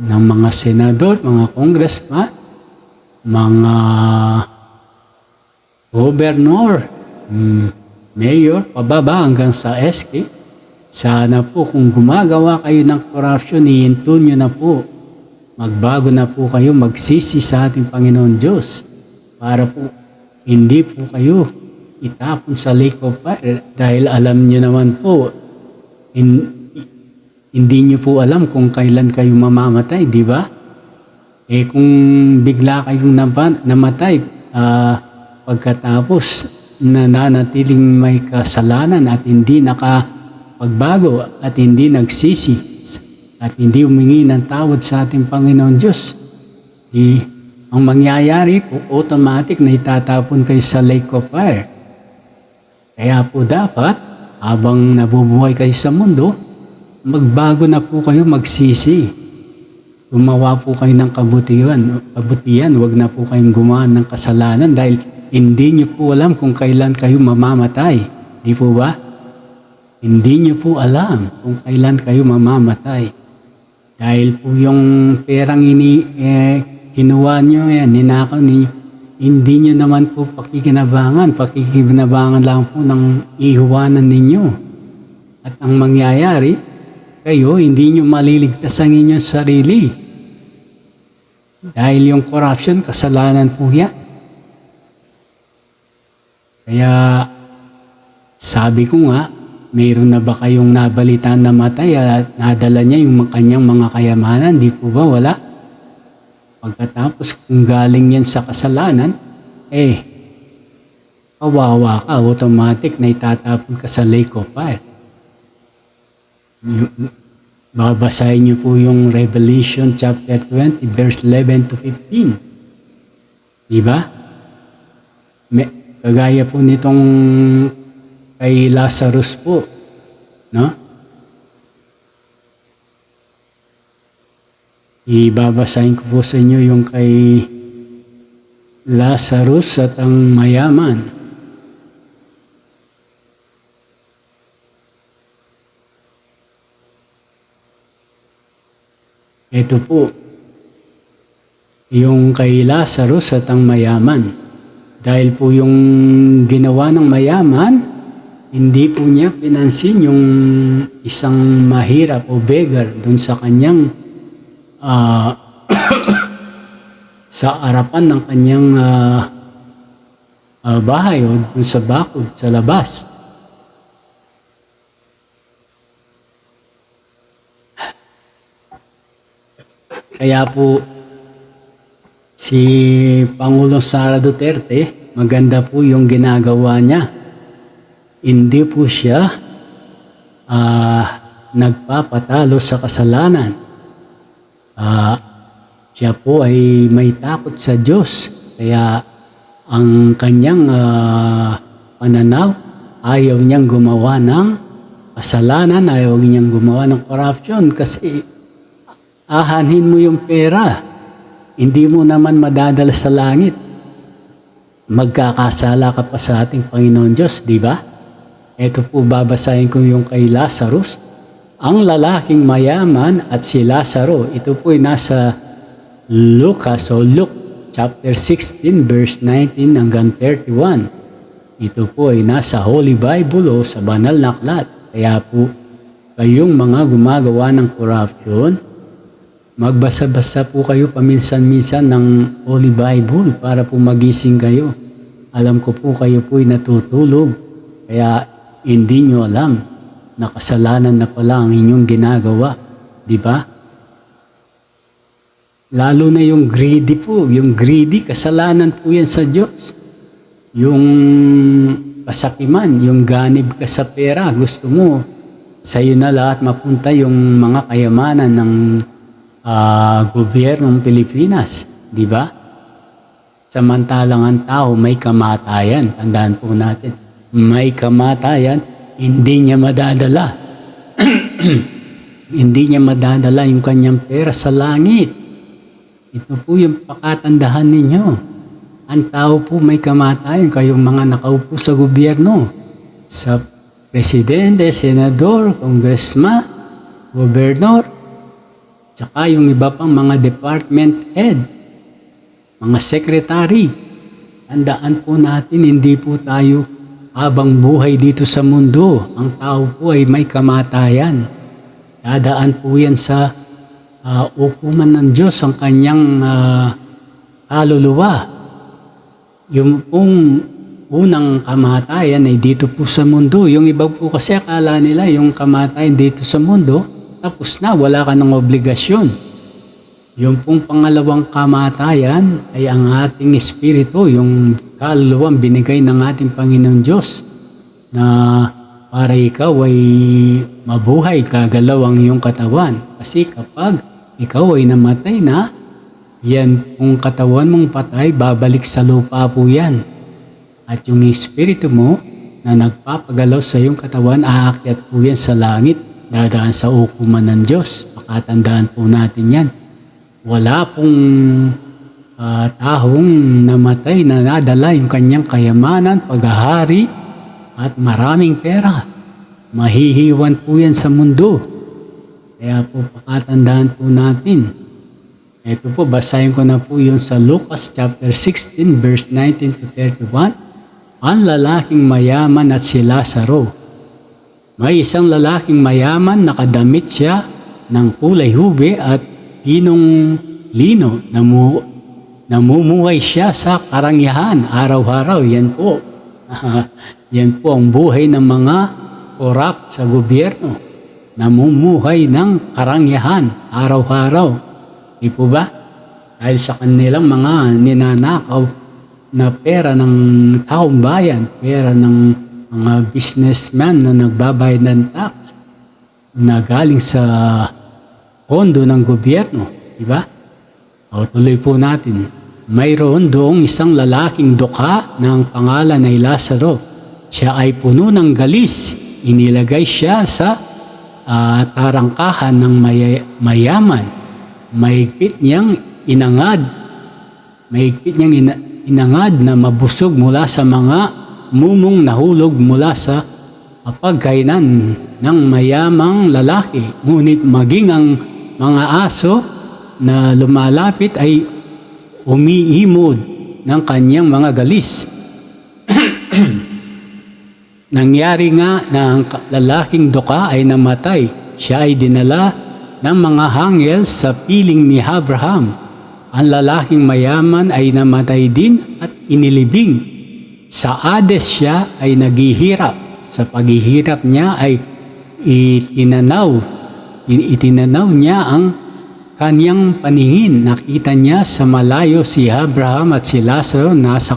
ng mga senador, mga congressman, mga gobernador, mayor, pababa hanggang sa SK, sana po kung gumagawa kayo ng corruption, ihinto nyo na po. Magbago na po kayo, magsisi sa ating Panginoon Diyos para po hindi po kayo itapon sa lake of fire dahil alam nyo naman po, hindi nyo po alam kung kailan kayo mamamatay, di ba? Kung bigla kayong namatay, pagkatapos nananatiling may kasalanan at hindi nakapagbago at hindi nagsisi at hindi humingi ng tawad sa ating Panginoon Diyos, ang mangyayari po, automatic na itatapon kayo sa lake of fire. Kaya po dapat, habang nabubuhay kayo sa mundo, magbago na po kayo, magsisi. Gumawa po kayo ng kabutihan, wag na po kayong gumawa ng kasalanan dahil hindi niyo po alam kung kailan kayo mamamatay. Di po ba? Hindi niyo po alam kung kailan kayo mamamatay. Dahil po yung perang kinuha niyo, ninakaw ninyo, hindi niyo naman po pakikinabangan lang po ng ihuwanan ninyo. At ang mangyayari, kayo hindi niyo maliligtas ang inyong sarili. Dahil yung corruption, kasalanan po yan. Kaya sabi ko nga, mayroon na ba kayong nabalitaan na matay at nadala niya yung kanyang mga kayamanan? Di po ba? Wala. Pagkatapos kung galing yan sa kasalanan, kawawa ka, automatic na itatapon ka sa lake of fire. Babasahin niyo po yung Revelation chapter 20, verse 11 to 15. Diba? Kagaya po nitong kay Lazarus po, no? Ibabasahin ko po sa inyo yung kay Lazarus at ang mayaman. Ito po, yung kay Lazarus at ang mayaman. Dahil po yung ginawa ng mayaman, hindi po niya pinansin yung isang mahirap o beggar doon sa kanyang sa harapan ng kanyang bahay o doon sa bakod, sa labas. Kaya po si Pangulong Sara Duterte, maganda po yung ginagawa niya. Hindi po siya nagpapatalo sa kasalanan. Siya po ay may takot sa Diyos. Kaya ang kanyang pananaw, ayaw niyang gumawa ng kasalanan, ayaw niyang gumawa ng corruption kasi Ahanhin mo yung pera. Hindi mo naman madadala sa langit. Magkakasala ka pa sa ating Panginoon Diyos, di ba? Ito po babasahin ko yung kay Lazarus. Ang lalaking mayaman at si Lazaro, ito po ay nasa Lucas o Luke chapter 16 verse 19 hanggang 31. Ito po ay nasa Holy Bible o sa banal na aklat. Kaya po kayong mga gumagawa ng corruption, magbasa-basa po kayo paminsan-minsan ng Holy Bible para po magising kayo. Alam ko po kayo po ay natutulog, kaya hindi nyo alam na kasalanan na pala ang inyong ginagawa. Di ba? Lalo na yung greedy po. Yung greedy, kasalanan po yan sa Diyos. Yung kasakiman, yung ganib ka sa pera, gusto mo, sa'yo na lahat mapunta yung mga kayamanan ng gobyernong Pilipinas. Di ba? Samantalang ang tao may kamatayan. Tandaan po natin, may kamatayan, hindi niya madadala. Hindi niya madadala yung kanyang pera sa langit. Ito po yung pakatandahan ninyo. Ang tao po may kamatayan, kayong mga nakaupo sa gobyerno, sa presidente, senador, congressman, gobernador, tsaka yung iba pang mga department head, mga secretary. Tandaan po natin, hindi po tayo habang buhay dito sa mundo. Ang tao po ay may kamatayan. Dadaan po yan sa hukuman ng Diyos ang kanyang kaluluwa. Yung pong unang kamatayan ay dito po sa mundo. Yung iba po kasi akala nila yung kamatayan dito sa mundo, tapos na, wala ka ng obligasyon. Yung pong pangalawang kamatayan ay ang ating espiritu, yung kaluluwang binigay ng ating Panginoon Diyos na para ikaw ay mabuhay, gagalaw ang iyong katawan. Kasi kapag ikaw ay namatay na, yan kung katawan mong patay, babalik sa lupa po yan. At yung espiritu mo na nagpapagalaw sa iyong katawan, aakyat po yan sa langit, dadaan sa hukuman ng Diyos. Pakatandaan po natin yan. Wala pong taong namatay na nadala yung kanyang kayamanan, paghahari, at maraming pera. Mahihiwan po yan sa mundo. Kaya po pakatandaan po natin. Ito po, basahin ko na po yung sa Lucas chapter 16 verse 19 to 31. Ang lalaking mayaman at si Lazaro. May isang lalaking mayaman, nakadamit siya ng kulay hube at pinong lino. Namumuhay siya sa karangyaan araw-araw. Yan po. Yan po ang buhay ng mga korap sa gobyerno. Namumuhay ng karangyaan araw-araw. Di po ba? Dahil sa kanilang mga ninanakaw na pera ng taong bayan, pera ng mga businessman na nagbabayad ng tax na galing sa pondo ng gobyerno. Di ba? O tuloy po natin. Mayroon doong isang lalaking dukha na ang pangalan ay Lazaro. Siya ay puno ng galis. Inilagay siya sa tarangkahan ng mayaman. Mahigpit niyang inangad na mabusog mula sa mga mumong nahulog mula sa pagkainan ng mayamang lalaki. Ngunit maging ang mga aso na lumalapit ay umiimod ng kanyang mga galis. Nangyari nga na ang lalaking duka ay namatay. Siya ay dinala ng mga hangyel sa piling ni Abraham. Ang lalaking mayaman ay namatay din at inilibing. Sa Hades siya ay naghihirap. Sa paghihirap niya ay itinanaw niya ang kanyang paningin. Nakita niya sa malayo si Abraham at si Lazaro nasa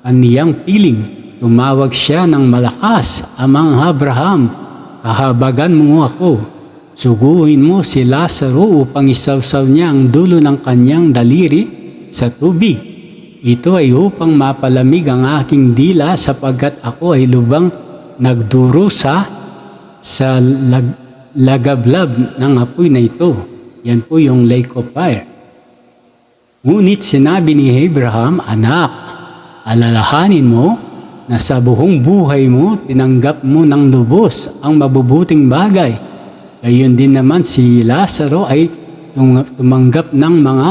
kaniyang piling. Tumawag siya ng malakas, "Amang Abraham, kahabagan mo ako. Suguhin mo si Lazaro upang isawsaw niya ang dulo ng kanyang daliri sa tubig. Ito ay upang mapalamig ang aking dila sapagkat ako ay lubang nagdurusa sa lagablab ng apoy na ito." Yan po yung lake of fire. Ngunit sinabi ni Abraham, "Anak, alalahanin mo na sa buong buhay mo tinanggap mo ng lubos ang mabubuting bagay. Gayon din naman si Lazaro ay tumanggap ng mga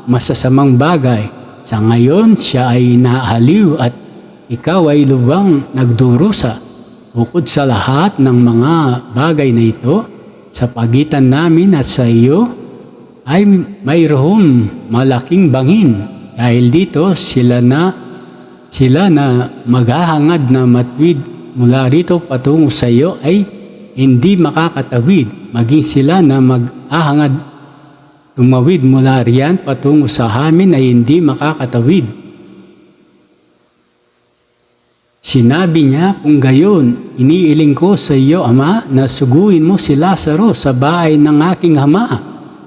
masasamang bagay. Sa ngayon siya ay naaliw at ikaw ay lubang nagdurusa. Bukod sa lahat ng mga bagay na ito, sa pagitan namin at sa iyo ay mayroong malaking bangin. Dahil dito sila na maghahangad na matwid mula rito patungo sa iyo ay hindi makakatawid. Maging sila na maghahangad tumawid mula riyan patungo sa amin ay hindi makakatawid." Sinabi niya, "Kung gayon, iniiling ko sa iyo, Ama, na suguin mo si Lazaro sa bahay ng aking ama.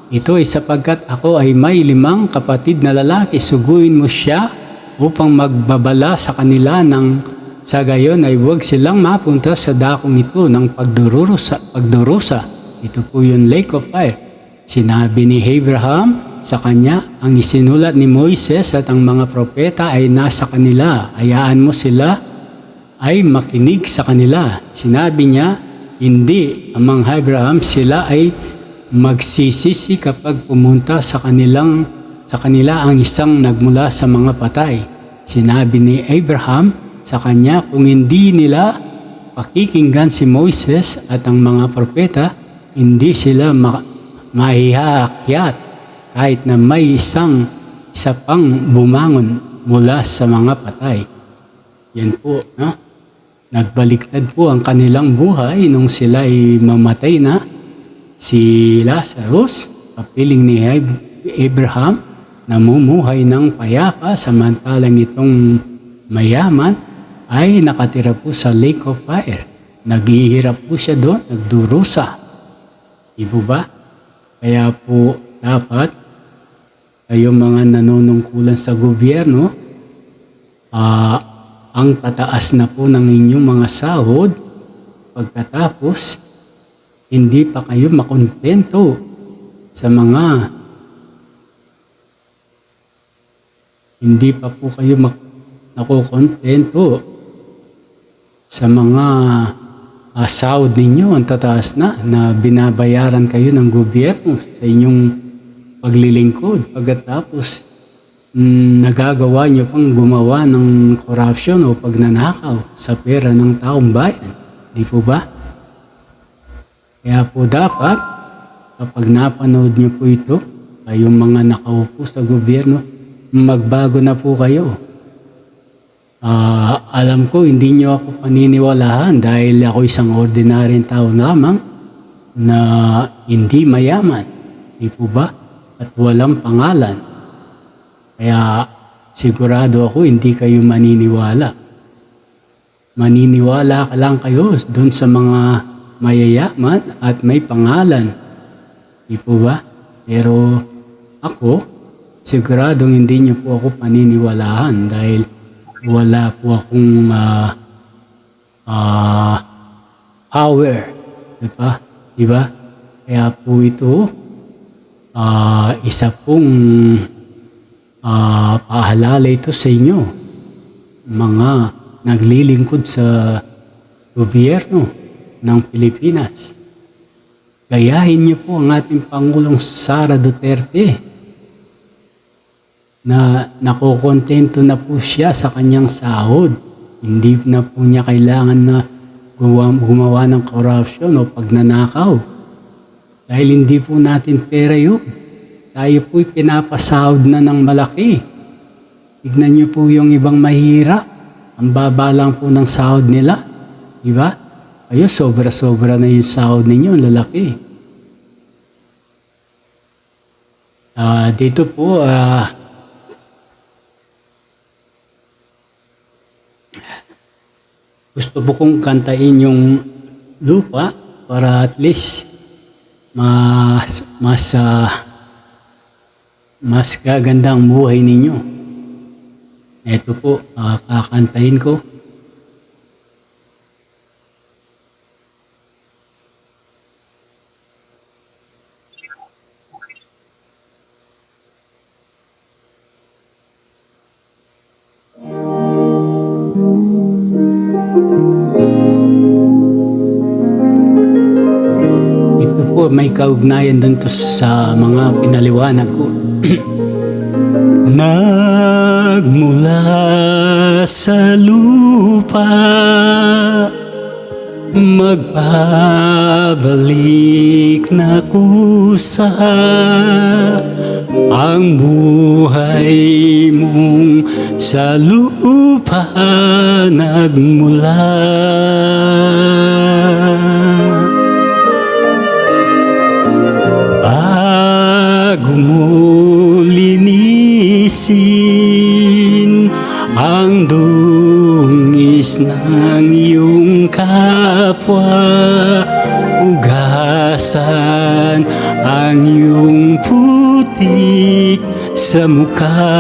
Ito ay sapagkat ako ay may 5 kapatid na lalaki. Suguin mo siya upang magbabala sa kanila nang sa gayon ay huwag silang mapunta sa dakong ito ng pagdurusa." Ito po yung lake of fire. Sinabi ni Abraham sa kanya, "Ang isinulat ni Moises at ang mga propeta ay nasa kanila. Hayaan mo sila ay makinig sa kanila." Sinabi niya, "Hindi, Amang Abraham, sila ay magsisisi kapag pumunta sa kanila ang isang nagmula sa mga patay." Sinabi ni Abraham sa kanya, "Kung hindi nila pakikinggan si Moises at ang mga propeta, hindi sila mahihaakyat kahit na may isa pang bumangon mula sa mga patay." Yan po, no? Nagbaliktad po ang kanilang buhay nung sila ay mamatay na. Si Lazarus, kapiling ni Abraham, namumuhay ng payapa, samantalang itong mayaman ay nakatira po sa lake of fire. Naghihirap po siya doon, nagdurusa. Ibo ba? Kaya po dapat kayong mga nanunungkulan sa gobyerno, ang tataas na po ng inyong mga sahod, pagkatapos hindi pa kayo makontento sa mga hindi pa po kayo nakokontento sa mga sahod ninyo, ang tataas na binabayaran kayo ng gobyerno sa inyong paglilingkod. Pagkatapos nagagawa niyo pang gumawa ng corruption o pagnanakaw sa pera ng taong bayan. Di po ba? Kaya po dapat, kapag napanood niyo po ito, kayong mga nakaupo sa gobyerno, magbago na po kayo. Alam ko, hindi niyo ako paniniwalahan dahil ako isang ordinaryong tao lamang na hindi mayaman. Di po ba? At walang pangalan. Kaya sigurado ako hindi kayo maniniwala. Maniniwala ka lang kayo dun sa mga mayayaman at may pangalan. Di po ba? Pero ako, siguradong hindi niyo po ako paniniwalaan dahil wala po akong power. Di ba? Di ba? Kaya po ito, isa pong paalala ito sa inyo, mga naglilingkod sa gobyerno ng Pilipinas. Gayahin niyo po ang ating Pangulong Sara Duterte na nakokontento na po siya sa kanyang sahod. Hindi na po niya kailangan na gumawa ng corruption o pagnanakaw. Dahil hindi po natin pera yun. Tayo po'y pinapasahod na ng malaki. Tignan niyo po yung ibang mahirap. Ang baba lang po ng sahod nila. Diba? Kayo, sobra-sobra na yung sahod ninyo, lalaki. Dito po, gusto po kong kantain yung lupa para at least mas gaganda ang buhay ninyo. Ito po, kakantahin ko. may kaugnayan dun to sa mga pinaliwanag ko. Nagmula sa lupa, magbabalik na kusa ang buhay mong sa lupa nagmula. Bago mo linisin ang dungis ng iyong kapwa, ugasan ang iyong putik sa mukha.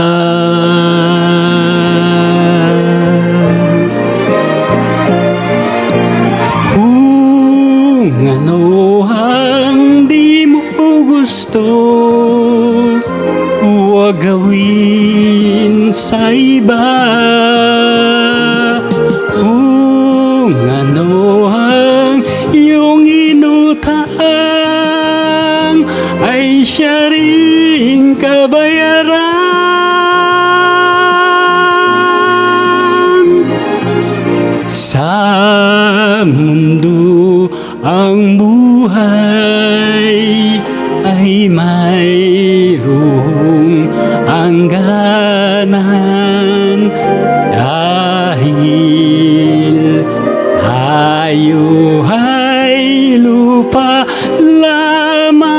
Kung ano ang di mo gusto, huwag gawin sa iba. Kung ano ang iyong inutang, ay siya ring kabayaran. Sa mundo ang buhay ay mayroong hangganan, dahil tayo ay lupa lamang.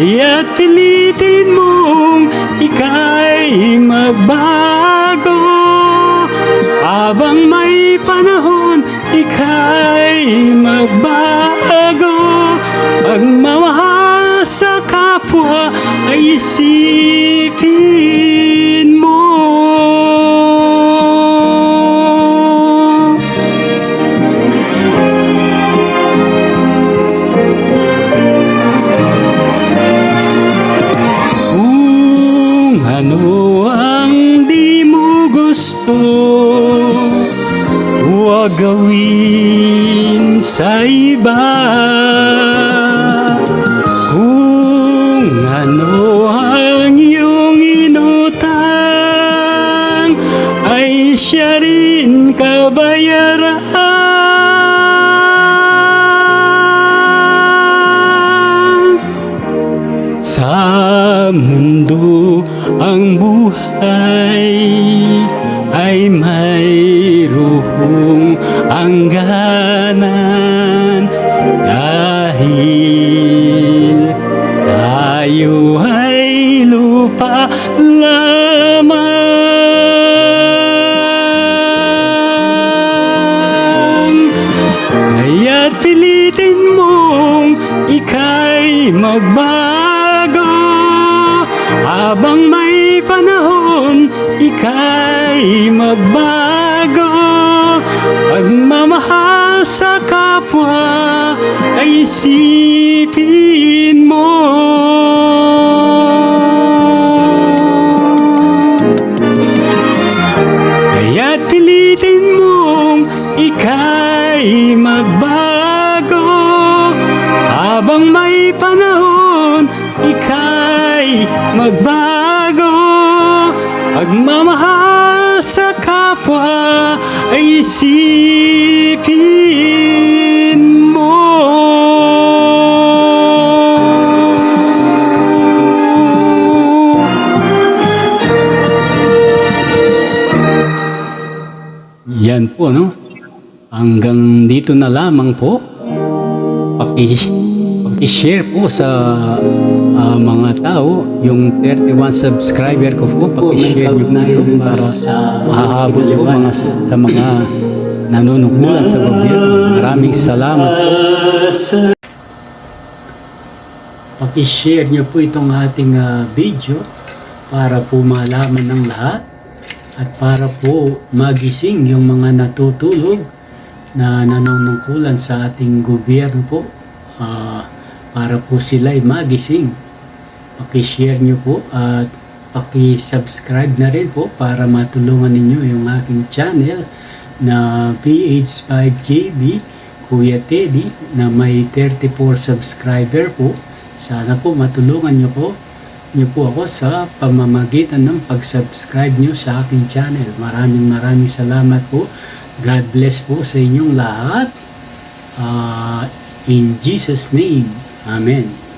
Kaya't pilitin mong ika'y magbago, habang may panahon ika'y magbago. Pagmamahal sa kapwa ay isipin mo. Kung ano ang di mo gusto, huwag gawin sa iba. Kung ano ang iyong inutang, ay siya rin kabayaran. Sa mundo ang buhay ay mayroong hangganan, dahil tayo ay lupa lamang. Kaya't pilitin mong ika'y magbago, habang may panahon ika'y magbago. Pagmamahal sa kapwa ay isipin mo. Kaya't pilitin mong ika'y magbago, habang may panahon ika'y magbago. Pagmamahal sa kapwa ay isipin mo. Yan po, no? Hanggang dito na lamang po. Paki-share po sa mga tao, yung 31 subscriber ko po, paki-share nyo na ito para mahahabol po sa mga nanunungkulan sa gobyerno. Maraming salamat po. Paki-share nyo po itong ating video para po malaman ng lahat at para po magising yung mga natutulog na nanunungkulan sa ating gobyerno po. Para po sila'y magising. Paki-share nyo po at paki-subscribe na rin po para matulungan ninyo yung aking channel na PH5JB, Kuya Teddy, na may 34 subscriber po. Sana po matulungan niyo po ako sa pamamagitan ng pag-subscribe niyo sa aking channel. Maraming salamat po. God bless po sa inyong lahat. In Jesus' name. Amen.